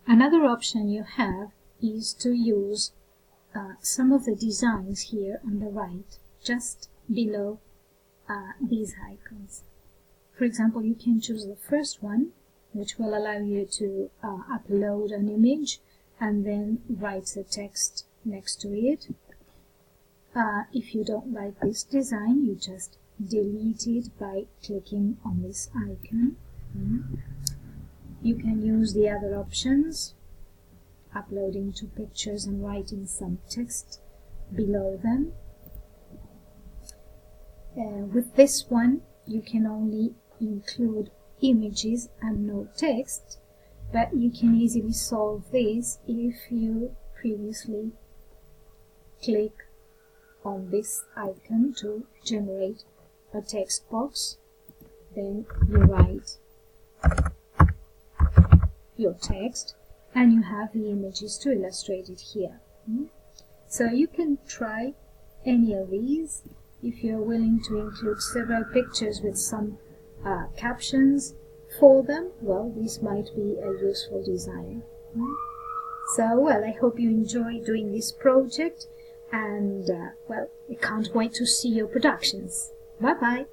Another option you have is to use some of the designs here on the right, just below these icons. For example, you can choose the first one, which will allow you to upload an image and then write the text next to it. If you don't like this design, you just delete it by clicking on this icon. You can use the other options, uploading 2 pictures and writing some text below them. With this one, you can only include images and no text, but you can easily solve this if you previously click on this icon to generate a text box. Then you write your text and you have the images to illustrate it here. So you can try any of these. If you're willing to include several pictures with some captions for them, well, this might be a useful design. So, well, I hope you enjoy doing this project, and well, I can't wait to see your productions. Bye bye.